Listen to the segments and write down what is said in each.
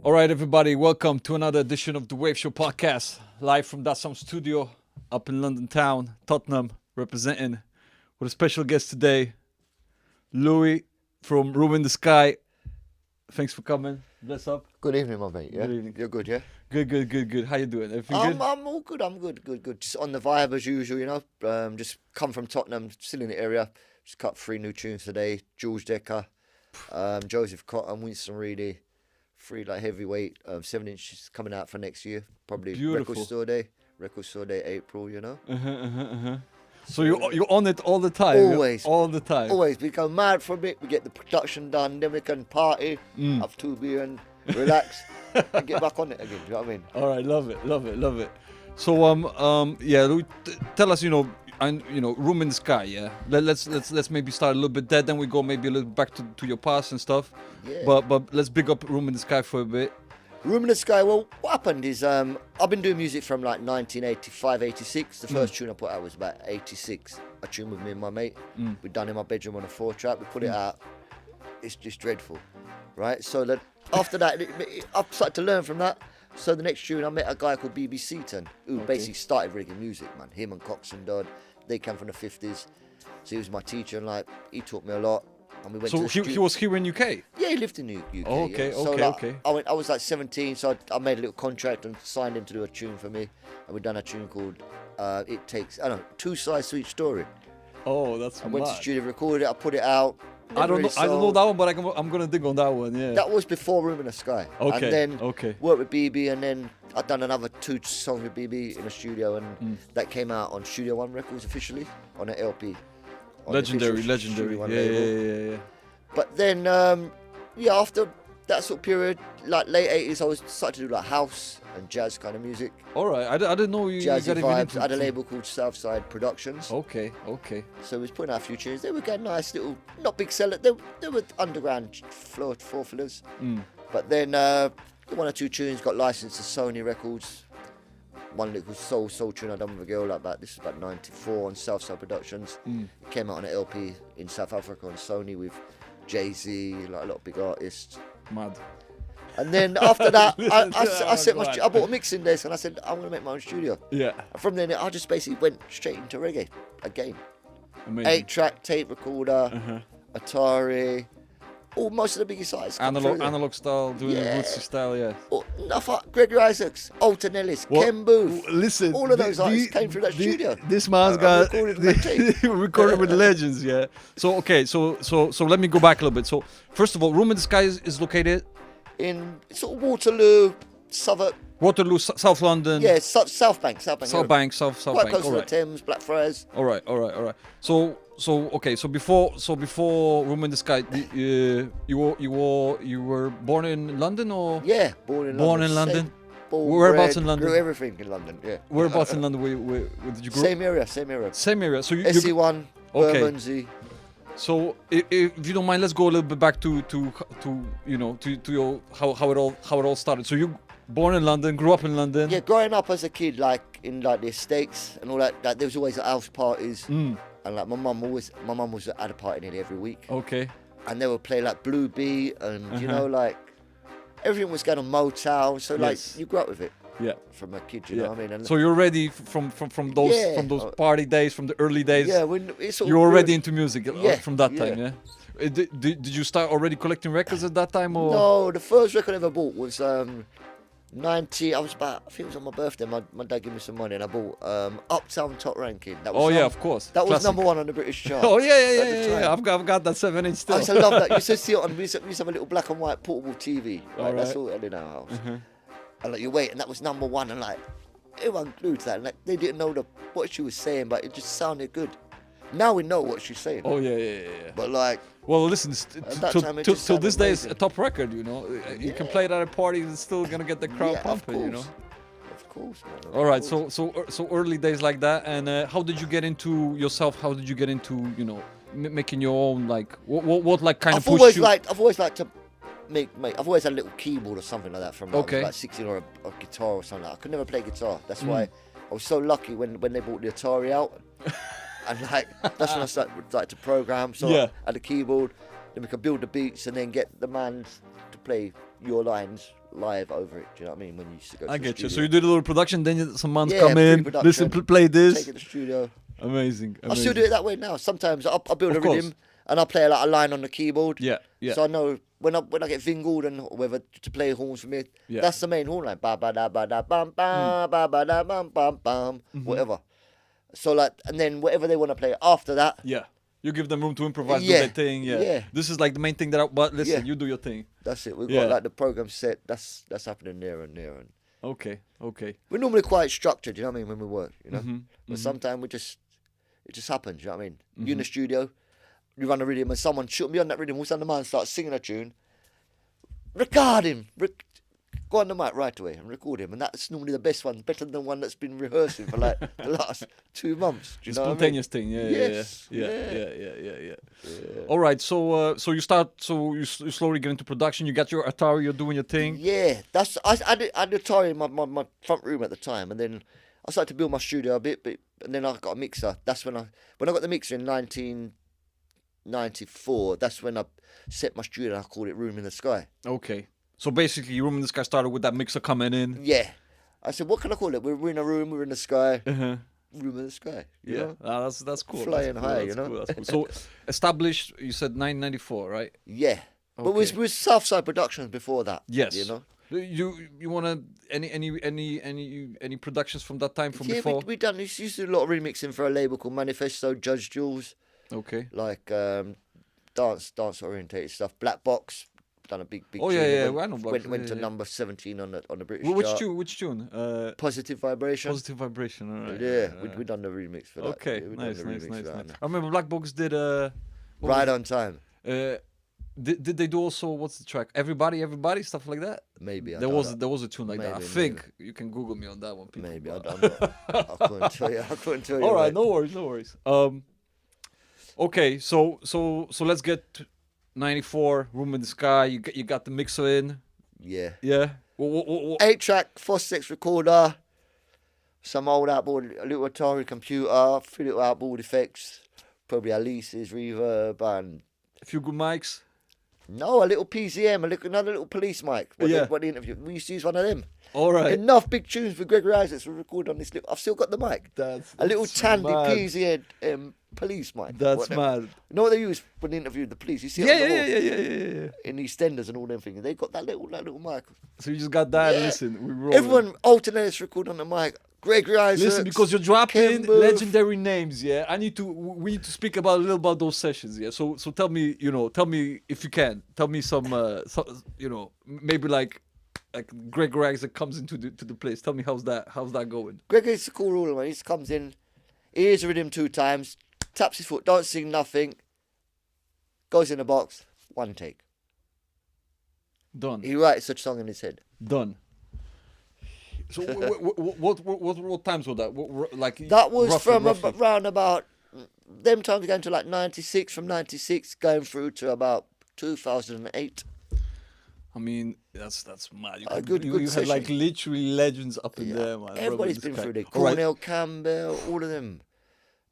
All right, everybody, welcome to another edition of the Wave Show podcast, live from That Sound Studio up in London town, Tottenham, representing with a special guest today, Lewi from Room in the Sky. Thanks for coming. Bless up. Good evening, my mate. Yeah, Good evening. You're good, yeah. Good. How you doing? Everything good? I'm all good. I'm good. Just on the vibe as usual, you know. Just come from Tottenham, still in the area. Just cut 3 new tunes today. George Decker, Joseph Cotton, Winston Reedy, 3 like heavyweight, 7 inches coming out for next year. Probably Beautiful. Record Store Day, April. You know. So you're on it all the time. Always. All the time. Always. We go mad for a bit. We get the production done. Then we can party, have 2 beer and relax, and get back on it again. You know what I mean? All right, love it. So yeah, Lewi, tell us, Room in the Sky. Yeah, let's maybe start a little bit there, then we go maybe a little back to your past and stuff. Yeah. But let's big up Room in the Sky for a bit. Room in the Sky, well, what happened is I've been doing music from like 1985, 86. The first tune I put out was about 86. A tune with me and my mate. We'd done in my bedroom on a 4-track. We put it out. It's just dreadful, right? So after that, I started to learn from that. So the next tune, I met a guy called BB Seaton, who basically started reggae music, man. Him and Cox and Dodd, they came from the 50s. So he was my teacher, and like he taught me a lot. And we went So he was here in UK. Yeah, he lived in the UK. Oh, okay, yeah. So, okay. I was like 17, so I made a little contract and signed him to do a tune for me. And we done a tune called It Takes, 2 Sides to Each Story. Oh, that's I went to mad. studio, recorded it, I put it out. I don't know that one, but I'm gonna dig on that one. Yeah. That was before Room in the Sky. Okay, And then okay. worked with BB, and then I'd done another 2 songs with BB in a studio, and that came out on Studio One Records officially on an LP. On the Legendary. official Studio One Yeah. label. But then, after that sort of period, like late 80s, I was starting to do like house and jazz kind of music. All right, I didn't know you Jazzy got even vibes. into I had a label called Southside Productions. Okay. So we was putting out a few tunes. They were getting nice little, not big sellers. They were underground floor fillers. But then 1 or 2 tunes got licensed to Sony Records. One little soul tune I done with a girl like that. This is about 94 on Southside Productions. It came out on an LP in South Africa on Sony with Jay-Z, like a lot of big artists. Mad. And then after that, I God. I bought a mixing desk and I said, I'm going to make my own studio. Yeah. And from then, I just basically went straight into reggae again. Amazing. 8-track tape recorder, Atari, most of the biggest artists. Analog style, doing the Yeah. rootsy style, yeah. Gregory Isaacs, Alton Ellis, Well, Ken Booth. Listen, all of those artists came through that studio. This man's I got recorded with that tape. recorded with legends, yeah. So okay, so let me go back a little bit. So first of all, Room in the Sky is located In sort of Waterloo, Southwark, Waterloo, South London. yeah, South Bank. South area. Bank, South Quite Bank. close All to the right. Thames, Blackfriars. All right. So okay. So before Room in the Sky, you were born in London or Yeah, born in Born London. in London? Born, Whereabouts bred, in London? Grew everything in London, yeah. whereabouts in London where did you grow? Same area. Same area. So you SC1, Okay. Bermondsey. So if you don't mind, let's go a little bit back to your how it all started. So you born in London, grew up in London. Yeah, growing up as a kid, like in like the estates and all that, like, there was always house parties, and like my mum was at a party nearly every week, Okay. and they would play like Blue Beat, and you know, like everything was going on Motown, so like Yes. you grew up with it Yeah. from a kid, you know what I mean? And So you're ready from those Yeah. party days, from the early days. yeah, when it's all You're already into music Yeah, from that yeah. time, yeah. Did you start already collecting records at that time, or? No, the first record I ever bought was 90. I think it was on my birthday. My dad gave me some money, and I bought Uptown Top Ranking. That was Oh yeah, of course. That was Classic. number 1 on the British chart. Oh yeah, at the time. I've got that 7-inch I still. used to love that. You used to see it on. We used to have a little black and white portable TV. Right? That's Alright. all we had in our house. And like you wait, and that was number 1, and like everyone glued to that. And, like, they didn't know what she was saying, but it just sounded good. Now we know what she's saying. Oh yeah. But like, Well, listen, that time it just till this sounded day, it's a amazing. top record. You can play it at a party, and it's still gonna get the crowd yeah, pumping. Of course, man. Of All right, course. so early days like that, and how did you get into yourself? How did you get into making your own, like what like kind of I've always liked to make. I've always had a little keyboard or something like that from when I Okay. was like 16, or a guitar or something. I could never play guitar. That's why I was so lucky when they brought the Atari out. And like that's when I started to program. So Yeah. I had a keyboard, then we could build the beats and then get the man to play your lines live over it. Do you know what I mean? When you used to go to I the get you. studio. So you did a little production, then some mans Yeah, come in, pre-production, listen, play this. Take it to the studio. Amazing. I still do it that way now. Sometimes I'll build Of a rhythm and I'll play like a line on the keyboard. Yeah, yeah. So I know when I get vingled and whether to play horns for me, Yeah. that's the main horn line. Ba ba da ba da bam bam ba ba da bam bam bam whatever. So like, and then whatever they want to play after that. Yeah. You give them room to improvise, do Yeah, their thing. Yeah. yeah. This is like the main thing but listen, Yeah. you do your thing. That's it. We've Yeah. got like the program set. That's happening there and there. And Okay. we're normally quite structured, you know what I mean, when we work, you know. Mm-hmm. But sometimes it just happens, you know what I mean. You're in the studio, you run a rhythm, and someone shoot me on that rhythm. All of a sudden, the man starts singing a tune. Record him. Go on the mic right away and record him, and that's normally the best one, better than the one that's been rehearsing for like the last 2 months. Do you know what I mean? Spontaneous thing. Yeah, Yes, yeah. All right. So you start. So you slowly get into production. You got your Atari. You're doing your thing. Yeah, that's I had Atari in my front room at the time, and then I started to build my studio a bit, and then I got a mixer. That's when I got the mixer in 1994. That's when I set my studio. I called it Room in the Sky. Okay. So basically, Room in the Sky started with that mixer coming in. Yeah, I said, what can I call it? We're in a room. We're in the sky. Uh-huh. Room in the Sky. You Yeah, know? that's cool. Flying That's cool. high, That's you know? cool. That's cool. So established. You said 1994, right? Yeah, but Okay. we was Southside Productions before that. Yes. You know. You wanna any productions from that time from Yeah, before? we done. We used to do a lot of remixing for a label called Manifesto, Judge Jules, Okay. like dance orientated stuff. Black Box done a big. Oh, tune. yeah, It yeah, Went, I know Black went, Box, went yeah, to yeah. number 17 on the British Which chart. tune? Which tune? Positive Vibration. Positive Vibration. All right. Yeah, we done the remix for that. Okay. Yeah, we done Nice, the nice, remix nice, for that. nice. I remember Black Box did what Right was on time. it? Did they do also what's the track? Everybody, stuff like that. Maybe There was a tune like that. I Maybe, think you can Google me on that one. People. Maybe but- I'm not, I couldn't tell you. I couldn't tell you. All right, mate. no worries. Okay, so let's get to 94 Room in the Sky. You got the mixer in. Yeah. Yeah. What? 8-track, 4/6 recorder, some old outboard, a little Atari computer, 3 little outboard effects, probably Alice's reverb, and A few good mics. no, a little PZM, another little police mic. Yeah. What the interview? We used to use one of them. All right. Enough big tunes for Gregory Isaacs we recorded on this little. I've still got the mic. That's A little Tandy mad. PZM police mic. That's Whatever. mad. You know what they use when they interviewed the police? You see it Yeah, on the yeah, wall yeah, yeah. in EastEnders and all them things. They got that little mic. So you just got that. Yeah. Listen, we roll. Everyone alternates record on the mic. Gregory Isaacs. Listen, because you're dropping Ken Booth. legendary names, yeah. We need to speak about a little about those sessions, yeah. So tell me, tell me if you can, tell me some, maybe like Gregory Isaacs comes into the place. Tell me how's that going? Gregory's a cool ruler, man. He just comes in, he hears the rhythm 2 times, taps his foot, don't sing nothing, goes in the box, 1 take. Done. He writes such song in his head. Done. So what times were that? Like That was roughly, from roughly. around about them times going to like 96, from 96 going through to about 2008. I mean, that's mad. You, Good you had like session. literally legends up in there, man. Everybody's Bro, been this through guy. there. All right. Cornell Campbell, all of them.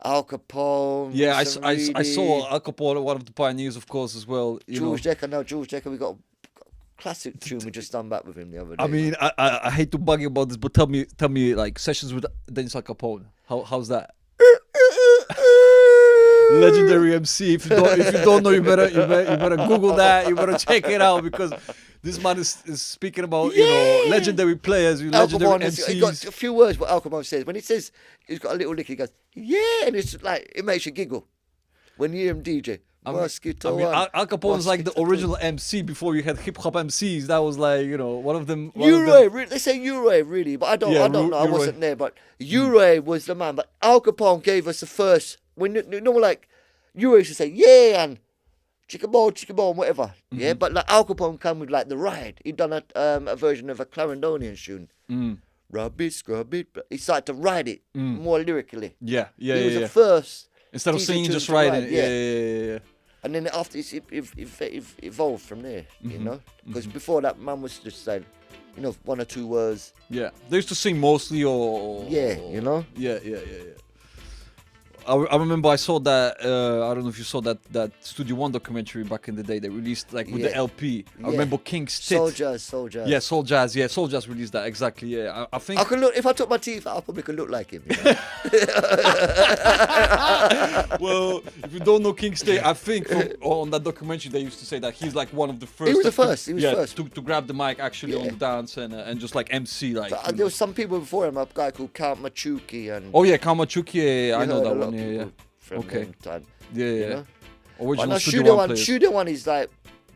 Al Capone. Yeah, Wilson I Reedy, saw Al Capone, one of the pioneers, of course, as well. Jules Decker. No, Jules Decker. We got a classic tune we just done back with him the other day. I mean, I hate to bug you about this, but tell me, like sessions with Dennis Al Capone. How's that? Legendary MC. If you don't know, you better Google that. You better check it out, because this man is speaking about legendary players, Al legendary Capone, he got MCs. a few words what Al Capone says. When he says he's got a little lick, he goes, yeah, and it's like, it makes you giggle. When you hear him DJ. Mosquito one, Al Capone is like the Mosquito two. original MC before you had hip hop MCs. That was like, one of them. They say Ure really, but I don't know. I Ure. wasn't there, but Ure was the man. But Al Capone gave us the first. When like Ure used to say yeah and chicka bone, whatever. Mm-hmm. Yeah, but like Al Capone come with like the ride. He'd done a version of a Clarendonian tune. Rub it, scrub it. But he started to ride it more lyrically. Yeah. He was the first. Instead of DJ singing, tune just to writing ride, it. Yeah. And then after it evolved from there, you know, because before that, man was just saying, 1 or 2 words. Yeah. They used to sing mostly, or Yeah, you know. Yeah. I remember I saw that. I don't know if you saw that Studio One documentary back in the day. They released like with the Yeah. LP. I Yeah. remember King's Tit. Soul Jazz. Yeah, Soul Jazz. Yeah, Soul Jazz released that exactly. Yeah, I think. I could look if I took my teeth out. I probably could look like him. You know? Well, if you don't know King's Tit, I think on that documentary they used to say that he's like one of the first. He was the that took- first. He was yeah, first. to grab the mic actually on Yeah. the dance and just like MC like. But, you there know. was some people before him. A guy called Count Machuki and. Oh yeah, Kamachuki. Yeah, I you know heard that a lot one. of Yeah, yeah. people From Okay. them time, Yeah, you yeah. know? But Original no, Studio One players. Studio One is like,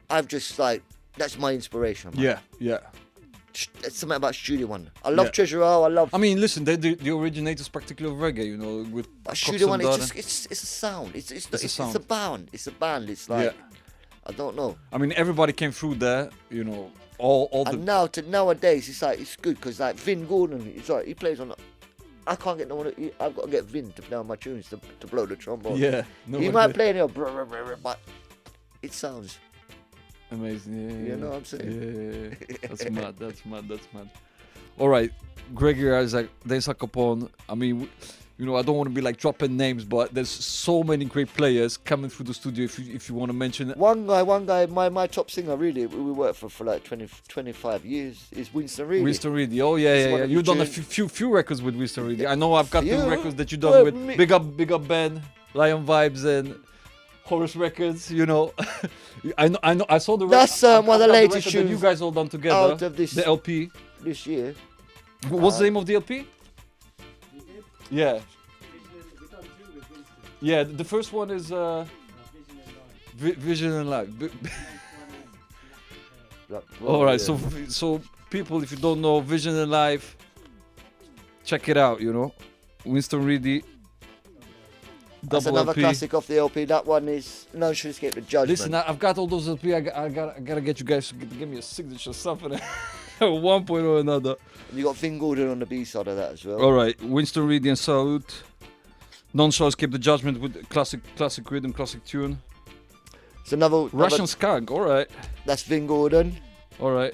I've just like, that's my inspiration. Man. Yeah, yeah. There's something about Studio One. I love Yeah. Treasure Isle. I love. I mean, listen, they're the originators practically of reggae, you know, with But Cox Studio One, and it's Darden. just it's a sound. It's a it's sound. a band. It's a band. It's like I don't know. I mean, everybody came through there, you know, all the And now to nowadays, it's like it's good because like Vin Gordon, it's like he plays on. I can't get no one. I've got to get Vin to play on my tunes to blow the trombone. yeah. He nobody might did. play it, but it sounds. Amazing. Yeah, yeah, You know what I'm saying? Yeah. That's mad. That's mad. That's mad. All right, Gregory Isaac, Desa Capone. I mean, you know, I don't want to be like dropping names, but there's so many great players coming through the studio. If you want to mention it. One guy, my top singer really, we worked for like 25 years, is Winston Reedy. Winston Reedy. Oh yeah, He's yeah, one yeah. of the You've done a tunes. few records with Winston Reedy. I know I've got Yeah. the records that you've done Well, with me- Big Up Ben, Lion Vibes, and Horace Records. You know, I know. I saw the. That's, I've one of the got latest record that you tunes guys all done together. out of this- the LP. This year. What's the name of the LP? Yeah. Yeah, the first one is Vision and Life. All right, so people, if you don't know Vision and Life, check it out. You know, Winston Reedy. That's Double another LP. classic off the LP. That one is No Should Escape the Judgment. Listen, I've got all those LP. I gotta get you guys to give me a signature something at one point or another. You got Vin Gordon on the B side of that as well. All right, Winston Reedy and Salute. Non Show Escape the Judgment with classic rhythm, classic tune. It's another Russian Skag. All right. That's Vin Gordon. All right.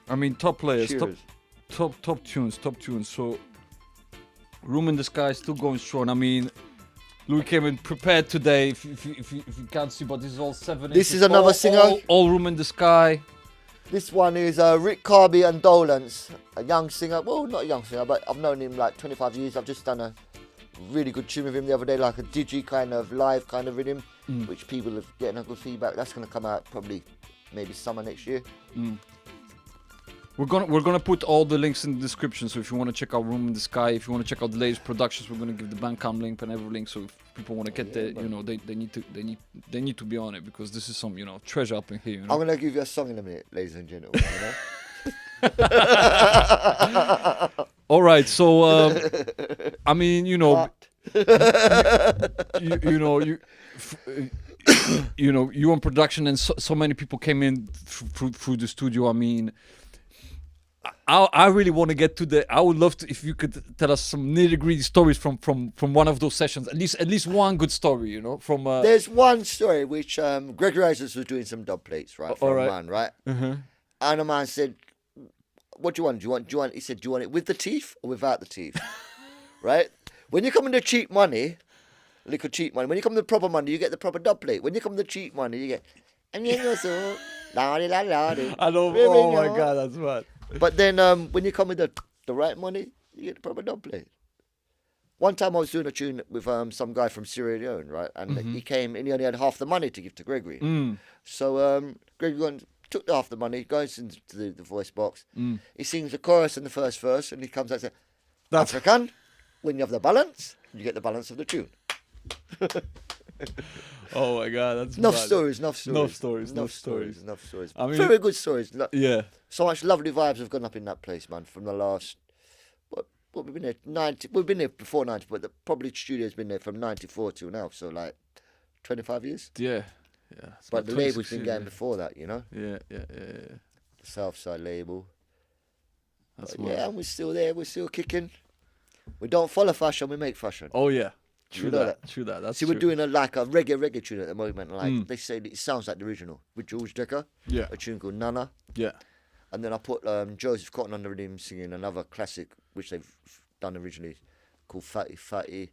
I mean, top players, Cheers. top tunes. So, Room in the Sky still going strong. I mean, Louis came in prepared today. If you can't see, but this is all 7 This inches. is another singer. All Room in the Sky. This one is Rick Carby and Dolans, a young singer. Well, not a young singer, but I've known him like 25 years. I've just done a really good tune with him the other day, like a digi kind of live kind of rhythm, which people are getting a good feedback. That's going to come out probably maybe summer next year. We're gonna put all the links in the description. So if you want to check out Room in the Sky, if you want to check out the latest productions, we're gonna give the Bandcamp link and every link. So if people want to get there, you know, they need to be on it because this is some, you know, treasure up in here. You know? I'm going to give you a song in a minute, ladies and gentlemen. You know? All right, so I mean, you know, you know, you on production, and so many people came in through the studio. I mean, I really want to get to the. I would love to if you could tell us some nitty-gritty stories from one of those sessions. At least one good story, you know, from. There's one story which Gregory Isaacs was doing some dub plates, right? For all right. a man, right? And a man said, "What do you want? Do you want?" He said, "Do you want it with the teeth or without the teeth?" Right? When you come into cheap money, little cheap money. When you come to proper money, you get the proper dub plate. When you come to cheap money, you get. I know. Oh my God, that's mad. But then when you come with the right money, you get the proper dub plate. One time I was doing a tune with some guy from Sierra Leone, right? And he came and he only had half the money to give to Gregory. So Gregory took half the money, goes into the voice box. He sings the chorus and the first verse, and he comes out and says, African, when you have the balance, you get the balance of the tune. Oh my God, that's Enough mad. stories. Enough stories. I mean, Very good stories. Yeah. So much lovely vibes have gone up in that place, man, from the last... What we've been there 90. We've been there before 90, but probably the studio's been there from 94 till now, so like 25 years. Yeah. It's But about the label's 26 been years, going before that, you know? Yeah. The Southside label. That's But mad. yeah, and we're still there, we're still kicking. We don't follow fashion, we make fashion. Oh yeah. True know that. True that. That's See, true. we're doing a reggae tune at the moment. Like they say, it sounds like the original with George Decker. Yeah. A tune called Nana. Yeah. And then I put Joseph Cotton on the rhythm singing another classic, which they've done originally called Fatty Fatty,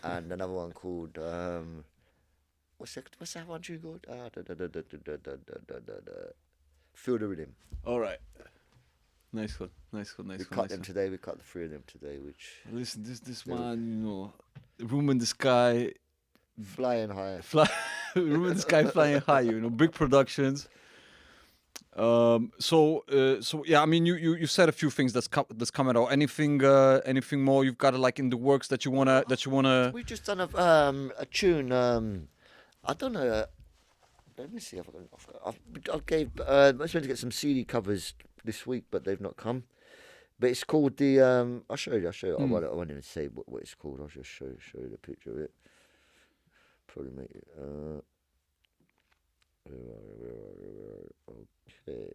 and another one called what's that one tune called? Feel the Rhythm. All right. Nice one. We cut them today. We cut the 3 of them today. Which Listen, this man, room in the sky, flying high. room in the sky, flying high. Big productions. So yeah, I mean, you said a few things that's coming out. Anything more you've got like in the works that you wanna? We just done a tune. I don't know. Let me see. I gave. I was meant to get some CD covers this week, but they've not come. But it's called the. I'll show you. I won't even say what it's called. I'll just show you the picture of it. Probably make it. Okay.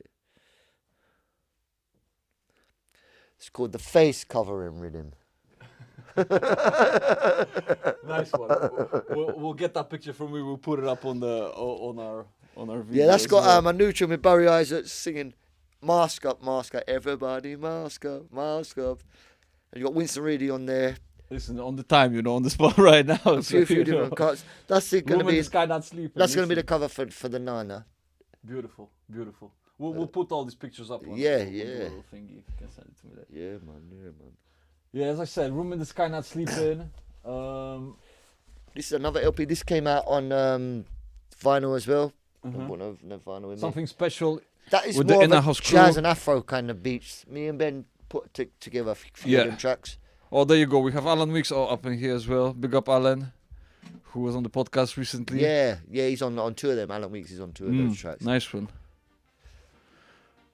It's called the Face Covering Rhythm. Nice one. We'll get that picture from me. We'll put it up on our video. Yeah, that's got a new tune with Barry Isaac singing Mask Up, everybody mask up. And you got Winston Reedy on there. Listen, on the time, on the spot right now. A few different cuts. That's it going to be. Sky Not Sleeping. That's going to be the cover for the Nana. Beautiful. We'll put all these pictures up. On yeah. The little thingy. You can send it to me later. Yeah, man. Yeah, as I said, Room in the Sky Not Sleeping. This is another LP. This came out on vinyl as well. No vinyl in Something special. That is with more the of a in-house jazz crew. and Afro kind of beats. Me and Ben put together a few of them tracks. Oh, there you go. We have Alan Weeks up in here as well. Big up Alan, who was on the podcast recently. Yeah, he's on 2 of them. Alan Weeks is on 2 of those tracks. Nice one.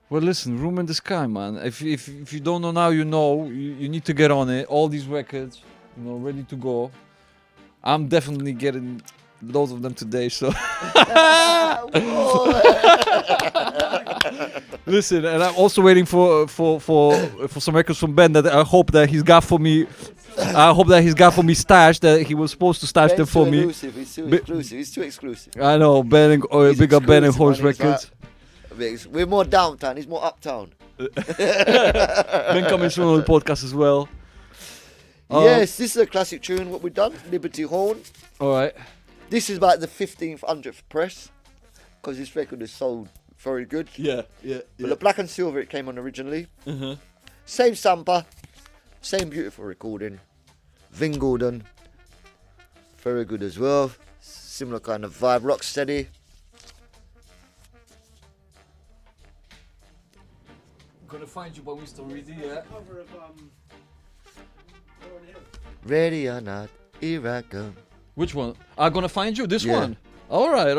Well, listen, Room in the Sky, man. If you don't know now, you know. You need to get on it. All these records, ready to go. I'm definitely getting loads of them today. So listen, and I'm also waiting for some records from Ben that I hope that he's got for me. I hope that he's got for me stashed, that he was supposed to stash them for me. He's too exclusive. He's too exclusive. I know, Ben and big up Ben and Horse Records. We're more downtown. He's more uptown. Ben coming soon on the podcast as well. Yes, this is a classic tune. What we've done, Liberty Horn. All right. This is like the 100th press, because this record is sold very good. Yeah. But the black and silver it came on originally. Same sample, same beautiful recording. Vin Gordon, very good as well. Similar kind of vibe, rock steady. Gonna find you by Winston Reedy, yeah. Cover of Lauryn Hill. Ready or not, here I come. Which one? I'm gonna find you. This Yeah. one. All right.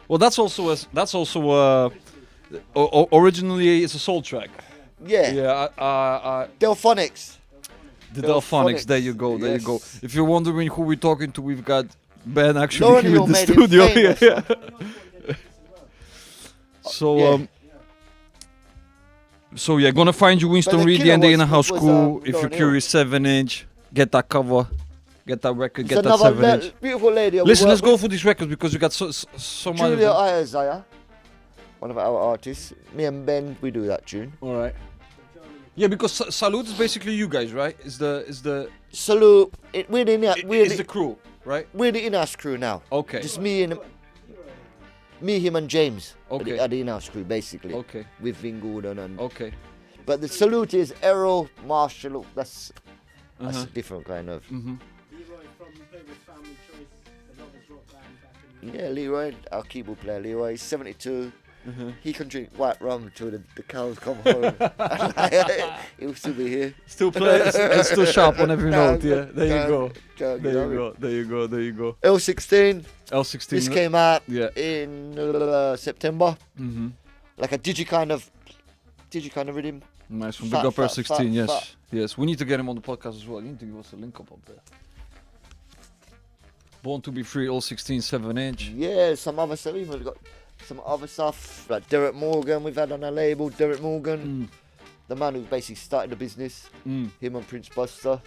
Well, that's also originally it's a soul track. Yeah. Yeah. Delphonics. The Delphonics. Delphonics. There you go. There you go. Yes. If you're wondering who we're talking to, we've got Ben actually Lauryn here Hill in the made him studio. famous, Yeah. So Yeah. gonna find you Winston the Reedy killer and the was- Inner House was, Crew. If Lauryn you're Hill. curious, 7-inch. Get that cover. Get that record. It's Get that another 7-inch. beautiful lady. Listen, let's go for these records because you got so much. Julia Ayazaya, one of our artists. Me and Ben, we do that tune. All right. Yeah, because Salute is basically you guys, right? Is the Salute. We're the crew, right? we're the in-house crew now. Okay. Just him, and James. Okay. Are the in-house crew basically. Okay. With Vin Gordon and. Okay. But the Salute is Errol Marshall. That's a different kind of. Mm-hmm. Leroy from played with Family Choice, the Lovers Rock band back in the Yeah, Leroy, our keyboard player. Leroy, he's 72. He can drink white rum until the cows come home. He'll still be here. Still play. It's still sharp on every note. Yeah. There you go. There There you go. L16. L16. This came out Yeah. in September. Mm-hmm. Like a digi kind of rhythm. Nice one. Fat, Big up fat, R16. fat, Yes. fat. Yes. We need to get him on the podcast as well. You need to give us a link up there. Born to be Free, L16, 7-inch. Yeah, some other stuff. We've got some other stuff like Derek Morgan. We've had on our label. Derek Morgan, the man who basically started the business. Him and Prince Buster.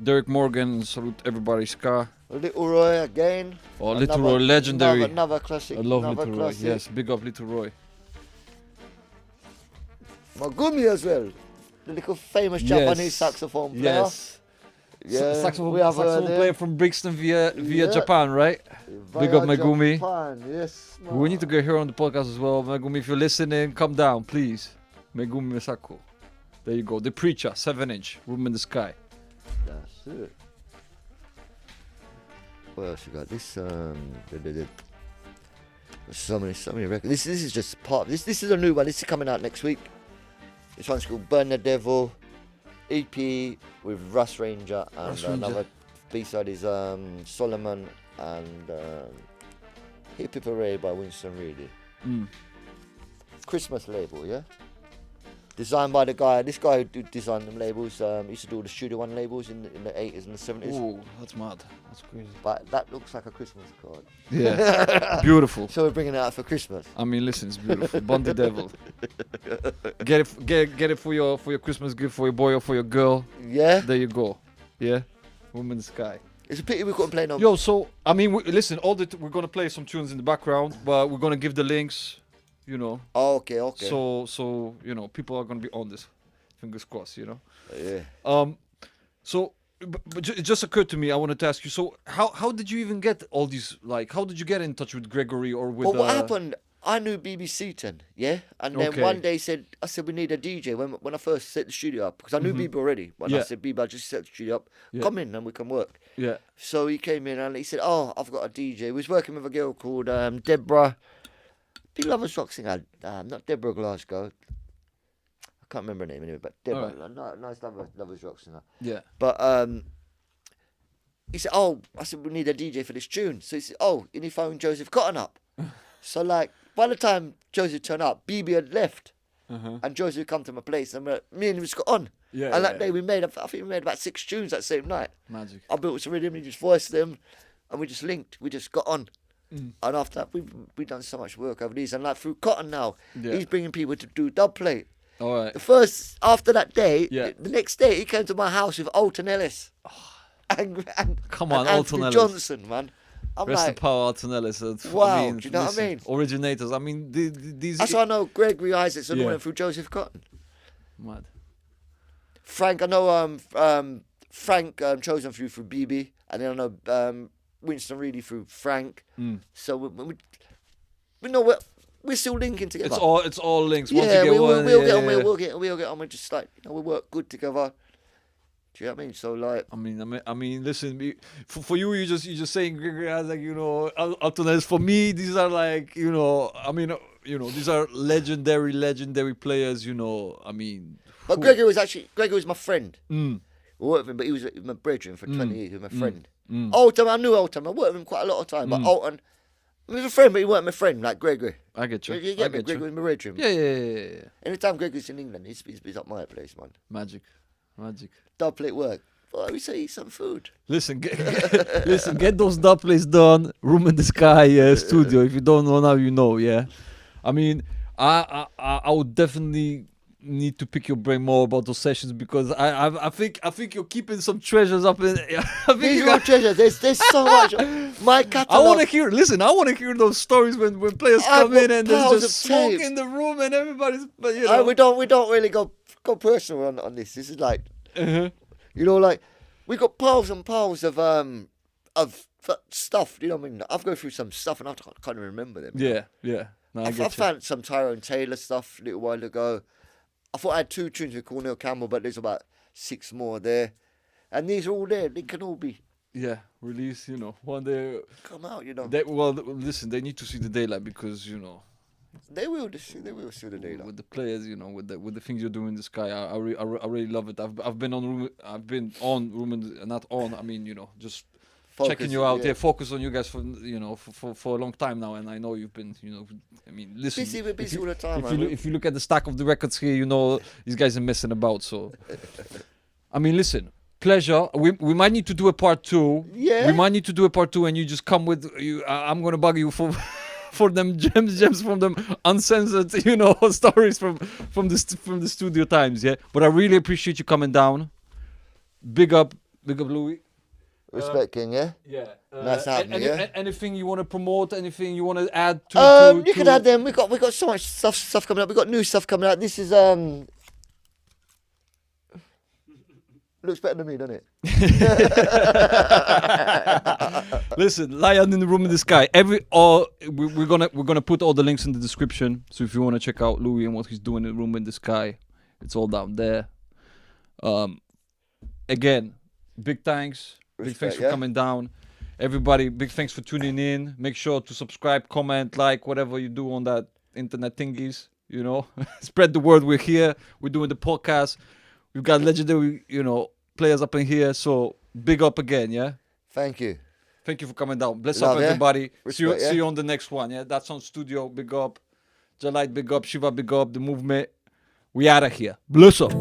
Derek Morgan, Salute Everybody Ska. Little Roy again. Oh, Little Roy, legendary. Another classic. I love another Little Roy. classic. Yes, big up Little Roy. Magumi as well. the little famous Japanese saxophone player. Yes. Yeah, Saxophone, we have her saxophone there. player from Brixton via Yeah. Japan, right? Big up Via Megumi. Japan, yes. We need to get her on the podcast as well. Megumi, if you're listening, come down, please. Megumi Misako. There you go. The Preacher, 7-inch, Room in the Sky. That's it. What else you got? This so many records. This is just part. This is a new one. This is coming out next week. This one's called Burn the Devil. EP with Russ Ranger, and Russ Ranger. another B-side is Solomon and Hippie Parade by Winston Reedy. Christmas label, yeah. Designed by the guy. This guy who designed them labels. Used to do all the Studio One labels in the 80s and the 70s. Oh, that's mad. That's crazy. But that looks like a Christmas card. Yeah. Beautiful. So we're bringing it out for Christmas. I mean, listen, it's beautiful. Burn the Devil. Get it for your Christmas gift for your boy or for your girl. Yeah. There you go. Yeah. Room in the Sky. It's a pity we couldn't play no. Yo, so I mean, listen. We're gonna play some tunes in the background, but we're gonna give the links. You know. Oh, okay. So you know, people are gonna be on this. Fingers crossed. You know. Yeah. So, but it just occurred to me. I wanted to ask you. So, how did you even get all these? Like, how did you get in touch with Gregory or with? Well, what happened? I knew BB Seaton, yeah, and then Okay. one day I said we need a DJ when I first set the studio up because I knew BB already. When I Yeah. said BB, I just set the studio up. Yeah. Come in and we can work. Yeah. So he came in and he said, "Oh, I've got a DJ." He was working with a girl called Deborah. Big Lovers Rock singer, not Deborah Glasgow. I can't remember her name anyway, but Deborah, nice Lovers Rock singer. Yeah. But he said, "Oh," I said, "We need a DJ for this tune." So he said, "Oh," and he phoned Joseph Cotton up. So like by the time Joseph turned up, BB had left, and Joseph come to my place, and me and him just got on. Yeah. And that day I think we made about 6 tunes that same night. Magic. I built some rhythm, he just voiced them, and we just linked. We just got on. And after that, we've done so much work over these, and like through Cotton now, Yeah. he's bringing people to do dub plate. All right. The first after that day, Yeah. the next day he came to my house with Alton Ellis. And Come on, and Alton Anthony Ellis. Johnson, man. I'm Rest in like, power, Alton Ellis. Wow, do you know what I mean? Originators. I mean, these. that's how I know Gregory Isaacs and all Yeah. them through Joseph Cotton. Mad. Frank, I know Frank chosen through BB, and then I know Winston Reedy through Frank. So we know we're still linking together. It's all links. Once Yeah, you get one, we'll get yeah, on. yeah. We'll get on. We're just like we work good together. Do you know what I mean? So like, I mean, listen. For you, you're just saying Gregory Isaac, you know, Alton Ellis. For me, these are like, you know, I mean, you know, these are legendary players. You know, I mean. but Gregory was my friend. Mm. I worked with him, but he was my brethren for 20 years. He was my friend. Alton, I knew Alton. I worked with him quite a lot of time. But Alton, he was a friend, but he weren't my friend like Gregory. I get you. You I get me? get Gregory you. was my brethren. Yeah. Anytime Gregory's in England, he's up my place, man. Magic. Dub plate work. Boy, we say eat some food. Listen, get those dub plates done. Room in the Sky studio. If you don't know now, you know. Yeah, I mean, I would definitely need to pick your brain more about those sessions because I think you're keeping some treasures up in. I think These you are got, treasures. There's so much. My catalog. I want to hear. Listen, I want to hear those stories when players I've come in got and there's piles just of smoke tapes. in the room and everybody's. But you know, we don't really go personal on this. This is like, you know, like we got piles and piles of stuff. You know what I mean? I've gone through some stuff and I can't even remember them. Yeah. No, I I get you. found some Tyrone Taylor stuff a little while ago. I thought I had 2 tunes with Cornel Campbell, but there's about 6 more there. And these are all there. They can all be Yeah, release. You know, one day. come out, you know. Listen, they need to see the daylight because you know. They will see the daylight. With the players, you know, with the things you're doing in the Sky, I really love it. I've been on room and not on. I mean, you know, just checking you out. Yeah, focus on you guys for a long time now, and I know you've been, you know, I mean, listen. We're busy all the time, If you look at the stack of the records here, you know these guys are messing about. So, I mean, listen. Pleasure. We might need to do a part 2. Yeah. We might need to do a part 2, and you just come with you. I'm gonna bug you for. For them gems from them uncensored, you know, stories from the studio times, yeah. But I really appreciate you coming down. Big up, Louis. Respect, King, yeah? Yeah. Nice having you, yeah? Anything you want to promote? Anything you want to add to? You can add them. We got so much stuff coming up. We got new stuff coming out. This is Looks better than me, doesn't it? Listen, Lion in the Room in the Sky. We're gonna put all the links in the description. So if you want to check out Lewi and what he's doing in the Room in the Sky, it's all down there. Again, big thanks. Big thanks for coming down. Everybody, big thanks for tuning in. Make sure to subscribe, comment, like, whatever you do on that internet thingies. You know, spread the word. We're here. We're doing the podcast. We've got legendary, players up in here. So big up again, yeah. Thank you. Thank you for coming down. Bless Love, up, yeah? everybody. Respect, See you on the next one, yeah. That's on studio. Big up. Jalite, big up. Shiva, big up. The movement. We out of here. Bless up.